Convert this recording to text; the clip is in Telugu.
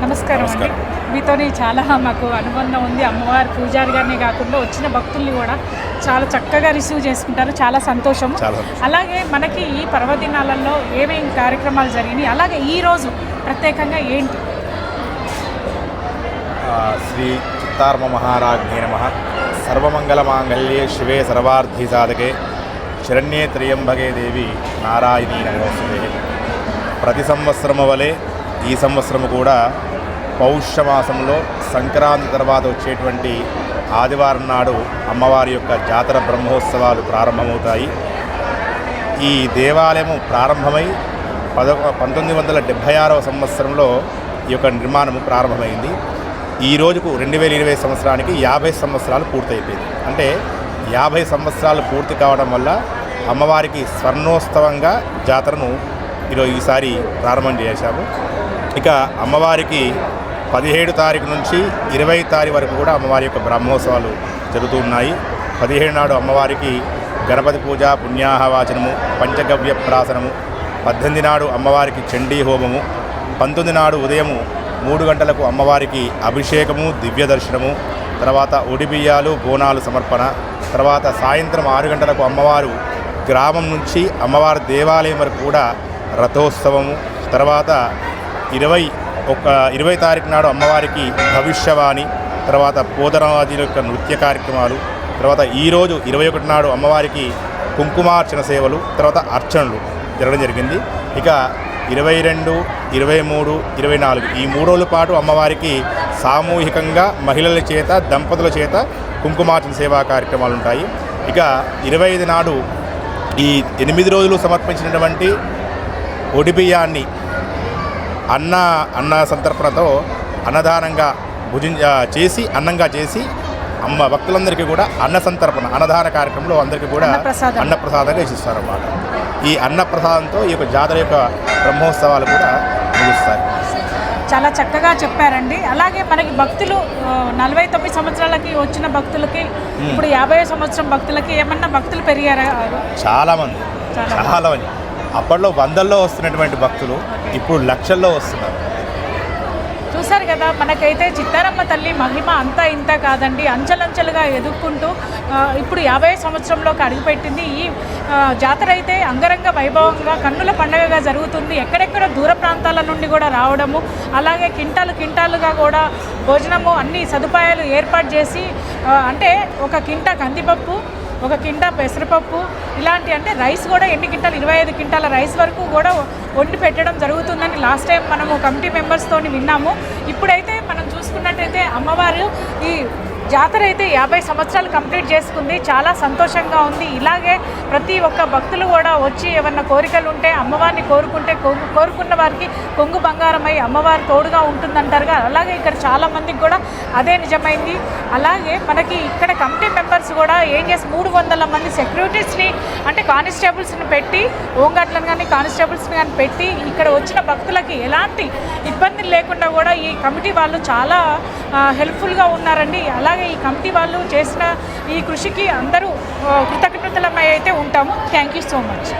నమస్కారం అండి. మీతోని చాలా మాకు అనుబంధం ఉంది. అమ్మవారి పూజారిగానే కాకుండా వచ్చిన భక్తుల్ని కూడా చాలా చక్కగా రిసీవ్ చేసుకుంటారు. చాలా సంతోషం. అలాగే మనకి ఈ పర్వదినాలలో ఏమేమి కార్యక్రమాలు జరిగినాయి, అలాగే ఈరోజు ప్రత్యేకంగా ఏంటి? శ్రీ చిత్తార్మ మహారాజ్ఞే నమః. సర్వమంగళమాంగళ్యే శివే సర్వార్థి సాధకే శరణ్యే త్ర్యంబకే దేవి నారాయణీ నమోస్తుతే. ప్రతి సంవత్సరము వలె ఈ సంవత్సరము కూడా పౌష్యమాసంలో సంక్రాంతి తర్వాత వచ్చేటువంటి ఆదివారం నాడు అమ్మవారి యొక్క జాతర బ్రహ్మోత్సవాలు ప్రారంభమవుతాయి. ఈ దేవాలయం ప్రారంభమై 1976వ సంవత్సరంలో ఈ యొక్క నిర్మాణము ప్రారంభమైంది. ఈ రోజుకు 2020 సంవత్సరానికి 50 సంవత్సరాలు పూర్తయిపోయింది. అంటే 50 సంవత్సరాలు పూర్తి కావడం వల్ల అమ్మవారికి స్వర్ణోత్సవంగా జాతరను ఈసారి ప్రారంభం చేశాము. ఇక అమ్మవారికి 17 తారీఖు నుంచి 20 తారీఖు వరకు కూడా అమ్మవారి యొక్క బ్రహ్మోత్సవాలు జరుగుతూ ఉన్నాయి. 17 నాడు అమ్మవారికి గణపతి పూజ, పుణ్యాహవాచనము, పంచగవ్య ప్రాసనము. 18 నాడు అమ్మవారికి చండీ హోమము. 19 నాడు ఉదయము 3 గంటలకు అమ్మవారికి అభిషేకము, దివ్య దర్శనము, తర్వాత ఒడిబియ్యాలు, బోనాలు సమర్పణ. తర్వాత సాయంత్రం 6 గంటలకు అమ్మవారు గ్రామం నుంచి అమ్మవారి దేవాలయం వరకు కూడా రథోత్సవము. తర్వాత 20 తారీఖు నాడు అమ్మవారికి భవిష్యవాణి, తర్వాత పోతనాది యొక్క నృత్య కార్యక్రమాలు. తర్వాత ఈరోజు 21 నాడు అమ్మవారికి కుంకుమార్చన సేవలు, తర్వాత అర్చనలు జరగడం జరిగింది. ఇక 22, 23, 24 ఈ 3 రోజుల పాటు అమ్మవారికి సామూహికంగా మహిళల చేత, దంపతుల చేత కుంకుమార్చన సేవా కార్యక్రమాలు ఉంటాయి. ఇక 25 నాడు ఈ 8 రోజులు సమర్పించినటువంటి ఒడిబియ్యాన్ని అన్న సంతర్పణతో అన్నదానంగా చేసి అన్నంగా చేసి అమ్మ భక్తులందరికీ కూడా అన్న సంతర్పణ అన్నదాన కార్యక్రమంలో అందరికీ కూడా అన్నప్రసాదంగా ఇచ్చిస్తారన్నమాట. ఈ అన్నప్రసాదంతో ఈ యొక్క జాతర యొక్క బ్రహ్మోత్సవాలు కూడా ముగుస్తాయి. చాలా చక్కగా చెప్పారండి. అలాగే మనకి భక్తులు 49 సంవత్సరాలకి వచ్చిన భక్తులకి ఇప్పుడు 50 సంవత్సరం భక్తులకి ఏమన్నా భక్తులు పెరిగారా? చాలామంది. అప్పట్లో 100ల్లో వస్తున్నటువంటి భక్తులు ఇప్పుడు లక్షల్లో వస్తున్నారు. చూసారు కదా, మనకైతే చిత్తారమ్మ తల్లి మహిమ అంతా ఇంత కాదండి. అంచెలంచెలుగా ఎదుక్కుంటూ ఇప్పుడు 50 సంవత్సరంలోకి అడుగుపెట్టింది. ఈ జాతర అయితే అంగరంగ వైభవంగా కన్నుల పండగగా జరుగుతుంది. ఎక్కడెక్కడ దూర ప్రాంతాల నుండి కూడా రావడము, అలాగే కింటాలుగా కూడా భోజనము అన్ని సదుపాయాలు ఏర్పాటు చేసి, అంటే 1 కింటా కందిపప్పు, 1 కింటా పెసరపప్పు, ఇలాంటి అంటే రైస్ కూడా ఎన్ని కింటాలు 25 కింటాల రైస్ వరకు కూడా వండి పెట్టడం జరుగుతుందని లాస్ట్ టైం మనము కమిటీ మెంబర్స్తో విన్నాము. ఇప్పుడైతే మనం చూసుకున్నట్టయితే అమ్మవారు ఈ జాతర అయితే 50 సంవత్సరాలు కంప్లీట్ చేసుకుంది. చాలా సంతోషంగా ఉంది. ఇలాగే ప్రతి ఒక్క భక్తులు కూడా వచ్చి ఏమన్నా కోరికలు ఉంటే అమ్మవారిని కోరుకుంటే కోరుకున్న వారికి కొంగు బంగారమై అమ్మవారు తోడుగా ఉంటుందంటారుగా, అలాగే ఇక్కడ చాలామందికి కూడా అదే నిజమైంది. అలాగే మనకి ఇక్కడ కమిటీ మెంబర్స్ కూడా ఏం చేసి 300 మంది సెక్యూరిటీస్ని అంటే కానిస్టేబుల్స్ని పెట్టి, హోంగార్డ్లను కానీ కానిస్టేబుల్స్ని కానీ పెట్టి ఇక్కడ వచ్చిన భక్తులకి ఎలాంటి ఇబ్బందులు లేకుండా కూడా ఈ కమిటీ వాళ్ళు చాలా హెల్ప్ఫుల్గా ఉన్నారండి. అలాగే ఈ కమిటీ వాళ్ళు చేసిన ఈ కృషికి అందరూ కృతజ్ఞతలమై అయితే ఉంటాము. Thank you so much.